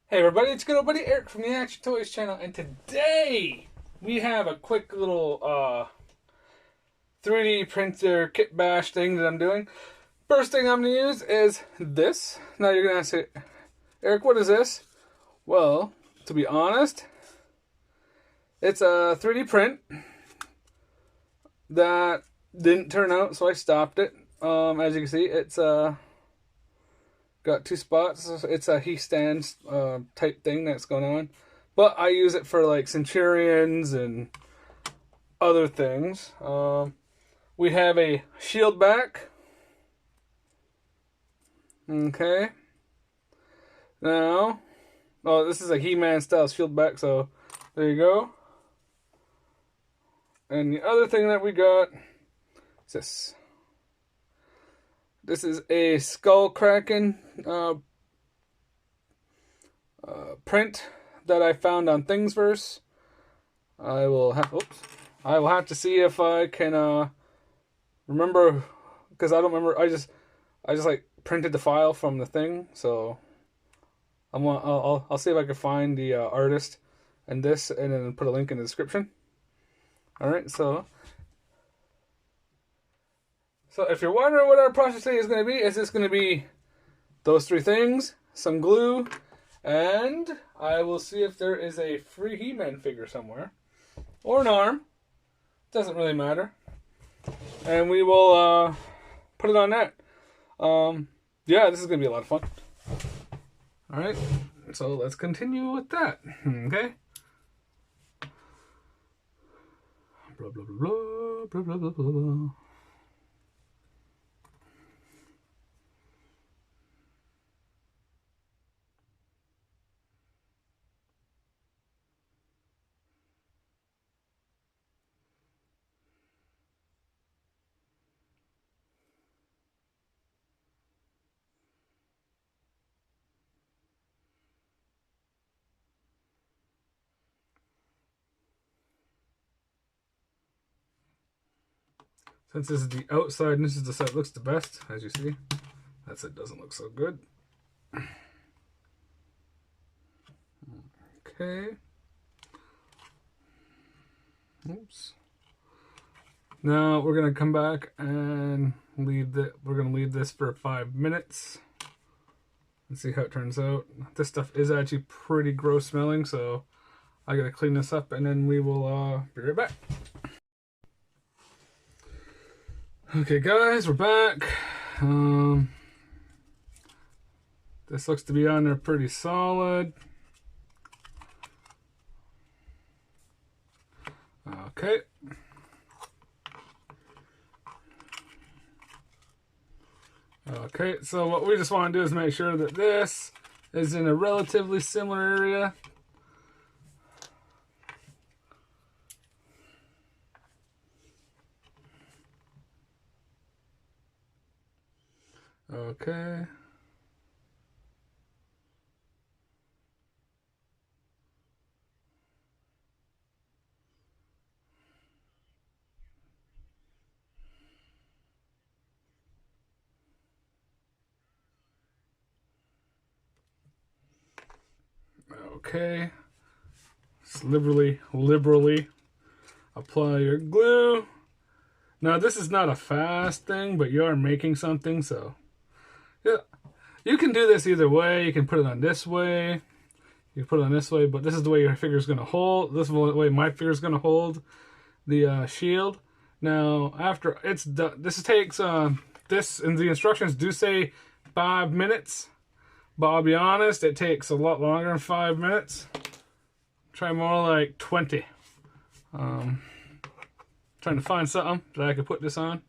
Hey everybody, it's good old buddy Eric from the Action Toys channel, and today we have a quick little 3D printer kit bash thing that I'm doing. First thing I'm going to use is this. Now you're going to say, Eric, what is this? Well, to be honest, it's a 3D print that didn't turn out, so I stopped it. As you can see, it's got two spots. It's a he stands type thing that's going on. But I use it for like Centurions and other things. We have a shield back. Okay. Now, this is a He-Man style shield back, so there you go. And the other thing that we got is this. This is a skull cracking print that I found on Thingsverse. I will have to see if I can remember, because I don't remember. I just like printed the file from the thing, so I'll see if I can find the artist and this, and then put a link in the description. All right, so if you're wondering what our process today is going to be, is this going to be those three things, some glue, and I will see if there is a free He-Man figure somewhere, or an arm. Doesn't really matter. And we will put it on that. Yeah, this is going to be a lot of fun. All right, so let's continue with that. Okay. Blah blah blah blah blah blah blah blah. Since this is the outside and this is the side that looks the best, as you see, that side doesn't look so good. Okay. Oops. Now we're gonna come back and we're gonna leave this for 5 minutes and see how it turns out. This stuff is actually pretty gross smelling, so I gotta clean this up, and then we will be right back. Okay guys, we're back. This looks to be on there pretty solid. Okay. Okay, so what we just want to do is make sure that this is in a relatively similar area. Okay. Okay. Just liberally apply your glue. Now this is not a fast thing, but you are making something, so yeah. You can do this either way. You can put it on this way. You can put it on this way, but this is the way your figure is going to hold. This is the way my figure is going to hold the shield. Now, after it's done, this takes this, and the instructions do say 5 minutes, but I'll be honest, it takes a lot longer than 5 minutes. Try more like 20. Trying to find something that I could put this on.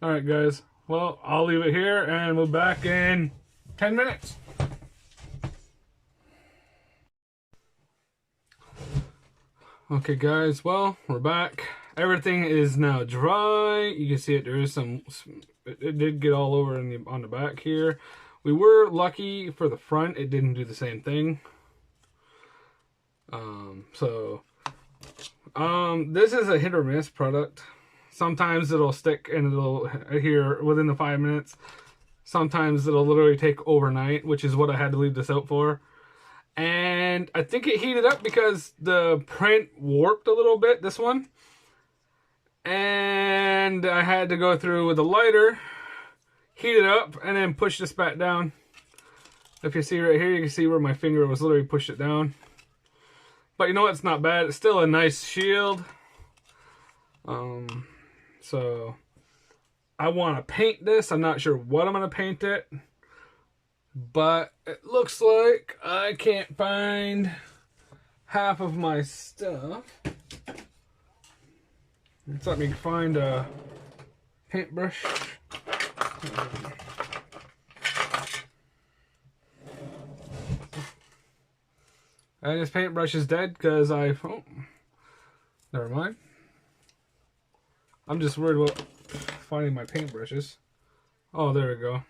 All right, guys. Well, I'll leave it here, and we'll be back in 10 minutes. Okay, guys. Well, we're back. Everything is now dry. You can see it. There is some. It did get all over on the back here. We were lucky for the front. It didn't do the same thing. This is a hit or miss product. Sometimes it'll stick and it'll adhere within the 5 minutes. Sometimes it'll literally take overnight, which is what I had to leave this out for. And I think it heated up because the print warped a little bit, this one. And I had to go through with a lighter, heat it up, and then push this back down. If you see right here, you can see where my finger was literally pushed it down. But you know what? It's not bad. It's still a nice shield. So I want to paint this. I'm not sure what I'm going to paint it. But it looks like I can't find half of my stuff. Let's let me find a paintbrush. And this paintbrush is dead because oh, never mind. I'm just worried about finding my paintbrushes. Oh, there we go.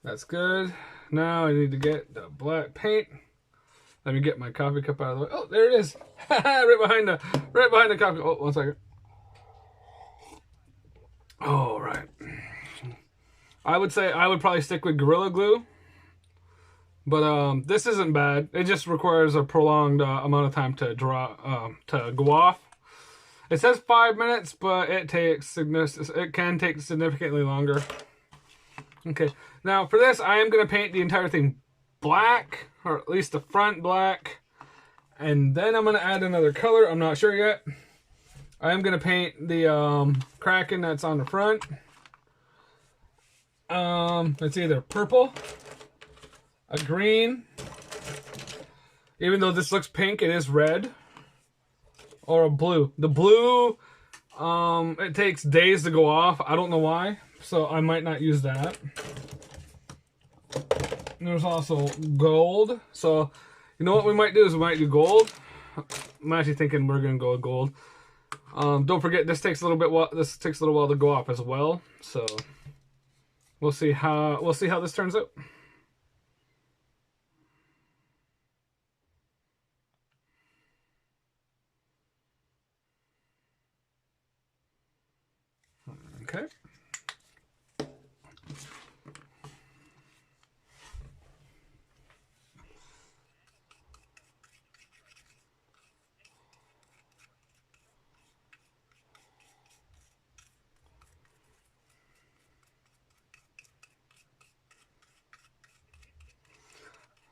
That's good. Now I need to get the black paint. Let me get my coffee cup out of the way. Oh, there it is. right behind the coffee. Oh, 1 second. All right. I would say I would probably stick with Gorilla Glue. But this isn't bad. It just requires a prolonged amount of time to to go off. It says 5 minutes, but it can take significantly longer. Okay, now for this, I am going to paint the entire thing black, or at least the front black, and then I'm going to add another color. I'm not sure yet. I am going to paint the Kraken that's on the front. It's either purple, a green, even though this looks pink, it is red, or a blue. The blue, it takes days to go off. I don't know why, so I might not use that. And there's also gold. So, you know what we might do is we might do gold. I'm actually thinking we're gonna go with gold. Don't forget this takes a little while to go off as well. So we'll see how this turns out. Okay.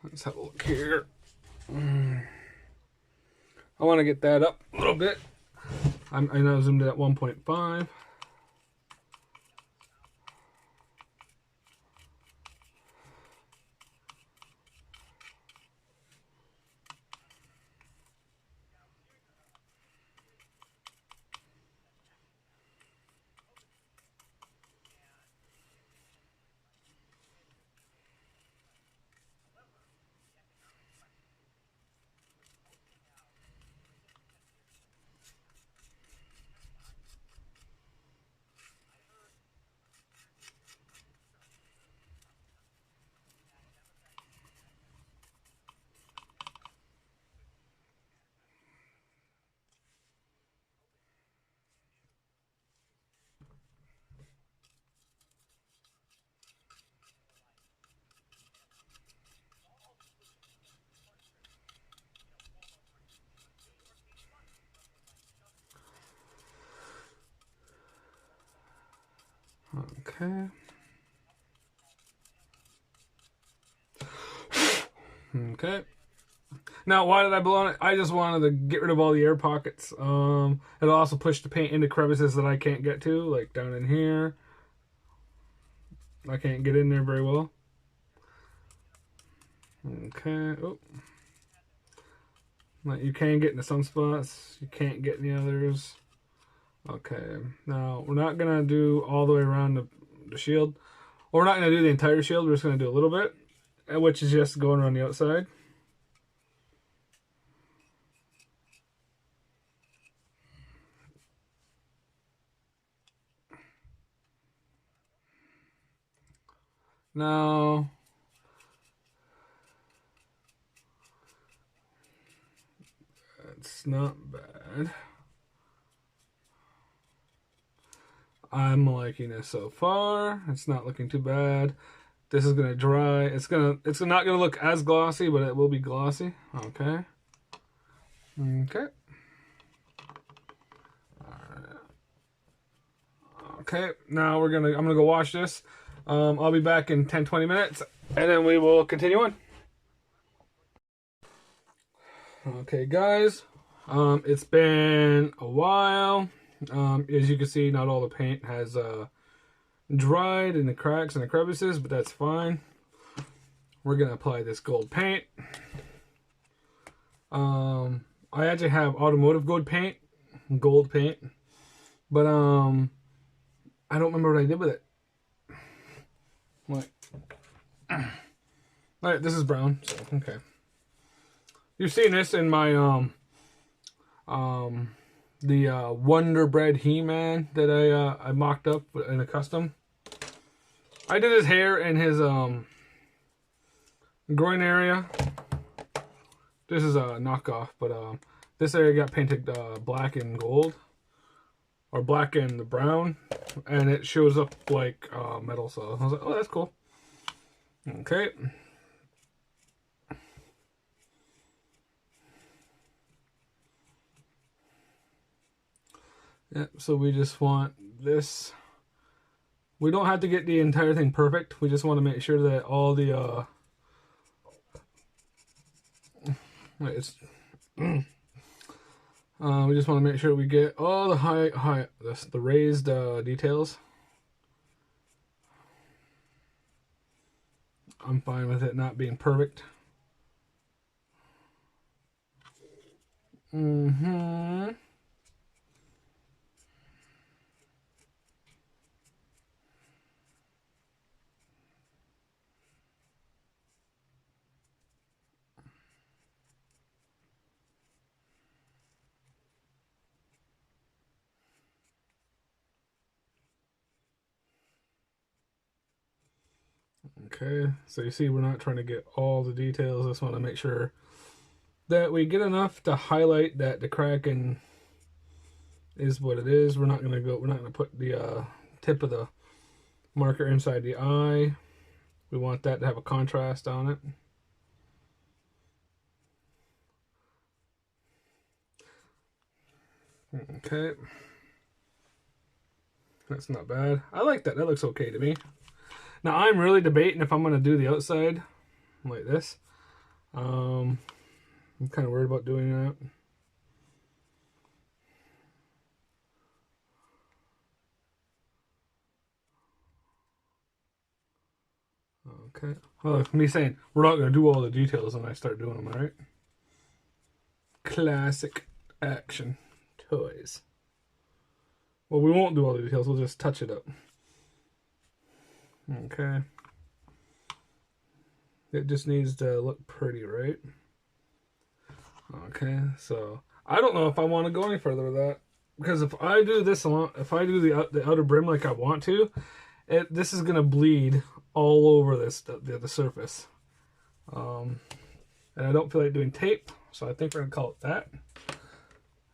Let's have a look here. I want to get that up a little bit. I now zoomed in at 1.5. Okay. Okay. Now, why did I blow on it? I just wanted to get rid of all the air pockets. It'll also push the paint into crevices that I can't get to, like down in here. I can't get in there very well. Okay. Oh. Like you can get into some spots. You can't get in the others. Okay. Now, we're not going to do all the way around the shield. Or we're not going to do the entire shield. We're just going to do a little bit, which is just going around the outside. Now, that's not bad. I'm liking this so far. It's not looking too bad. This is gonna dry. It's not gonna look as glossy, but it will be glossy. Okay. Okay. Okay. Now I'm gonna go wash this. I'll be back in 10-20 minutes, and then we will continue on. Okay, guys. It's been a while. As you can see, not all the paint has dried in the cracks and the crevices, but that's fine. We're gonna apply this gold paint. I actually have automotive gold paint, but I don't remember what I did with it. Like, all right, this is brown, so okay. You've seen this in my the Wonder Bread He-Man that I mocked up in a custom. I did his hair and his groin area. This is a knockoff, but this area got painted black and gold, or black and brown, and it shows up like metal. So I was like, oh, that's cool. Okay. Yep, so we just want this. We don't have to get the entire thing perfect. We just want to make sure that all the we just want to make sure we get all the the raised details. I'm fine with it not being perfect. Okay, so you see we're not trying to get all the details. I just want to make sure that we get enough to highlight that the cracking is what it is. We're not gonna put the tip of the marker inside the eye. We want that to have a contrast on it. Okay. That's not bad. I like that. That looks okay to me. Now I'm really debating if I'm going to do the outside like this. I'm kind of worried about doing that. Okay. Well, me saying we're not going to do all the details when I start doing them, all right? Classic Action Toys. Well, we won't do all the details. We'll just touch it up. Okay. It just needs to look pretty, right? Okay, so I don't know if I want to go any further with that, because if I do this along, if I do the outer brim like I want to, this is gonna bleed all over the surface, and I don't feel like doing tape, so I think we're gonna call it that.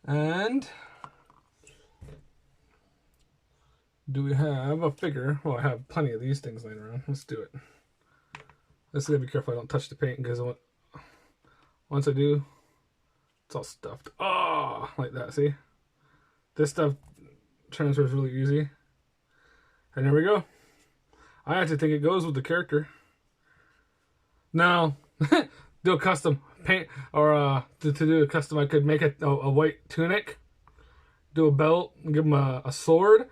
And do we have a figure? Well, I have plenty of these things laying around. Let's do it. Let's gotta be careful I don't touch the paint, because once I do, it's all stuffed. Oh, like that, see? This stuff transfers really easy. And there we go. I actually think it goes with the character. Now, do a custom paint, or to do a custom, I could make a white tunic, do a belt, and give him a sword,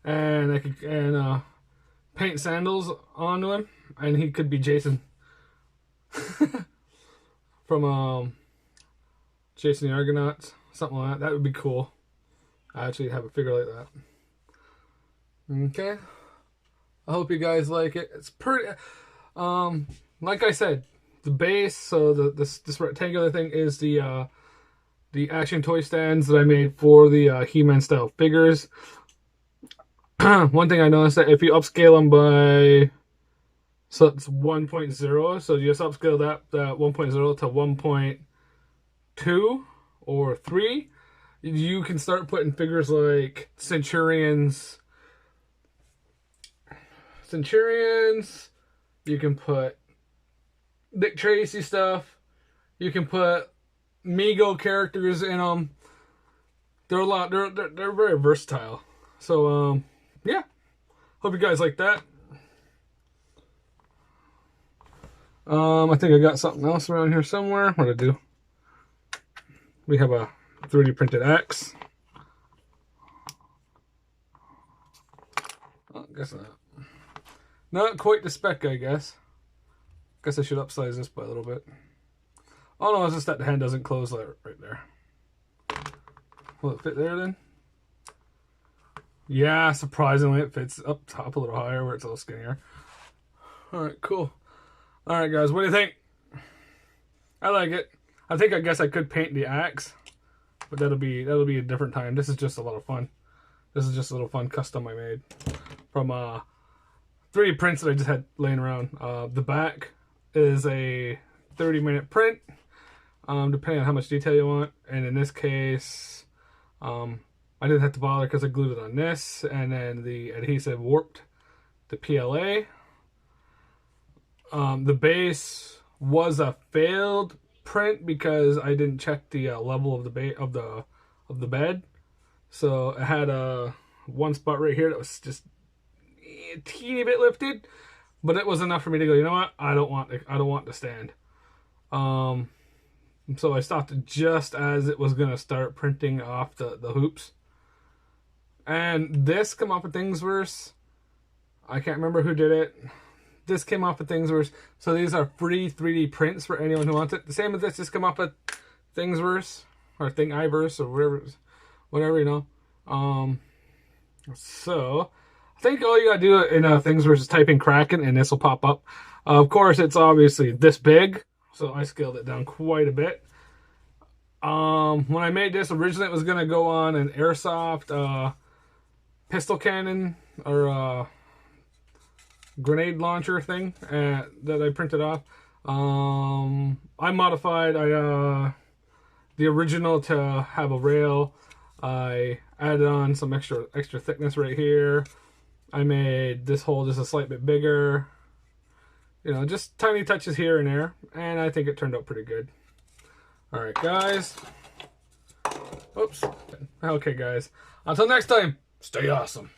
and I could paint sandals onto him, and he could be Jason from Jason the Argonauts, something like that. That would be cool. I actually have a figure like that. Okay. I hope you guys like it. It's pretty. Like I said, the base. So this rectangular thing is the Action Toy stands that I made for the He-Man style figures. One thing I noticed that if you upscale them by, so it's 1.0, so you just upscale that 1.0 to 1.2 or 3, you can start putting figures like Centurions, Centurions. You can put Dick Tracy stuff. You can put Mego characters in them. They're a lot. They're very versatile. So yeah. Hope you guys like that. I think I got something else around here somewhere. What did I do? We have a 3D printed axe. Oh, I guess not. Not quite the spec, I guess. Guess I should upsize this by a little bit. Oh no, it's just that the hand doesn't close right there. Will it fit there then? Yeah, surprisingly it fits up top a little higher where it's a little skinnier. Alright, cool. Alright guys, what do you think? I like it. I guess I could paint the axe, but that'll be a different time. This is just a lot of fun. This is just a little fun custom I made from 3D prints that I just had laying around. The back is a 30-minute print, depending on how much detail you want. And in this case, I didn't have to bother because I glued it on this, and then the adhesive warped the PLA. The base was a failed print because I didn't check the level of the bed, so it had one spot right here that was just a teeny bit lifted, but it was enough for me to go, you know what, I don't want to stand. So I stopped it just as it was gonna start printing off the hoops. And this came off of Thingsverse. I can't remember who did it. This came off of Thingsverse. So these are free 3D prints for anyone who wants it. The same as this just come off of Thingsverse or Thingiverse or whatever, you know. So I think all you gotta do in Thingsverse is type in Kraken and this will pop up. Of course, it's obviously this big, so I scaled it down quite a bit. When I made this, originally it was gonna go on an airsoft pistol cannon or grenade launcher thing that I printed off. I modified the original to have a rail. I added on some extra thickness right here. I made this hole just a slight bit bigger. You know, just tiny touches here and there, and I think it turned out pretty good. All right, guys. Oops. Okay, guys. Until next time, stay awesome.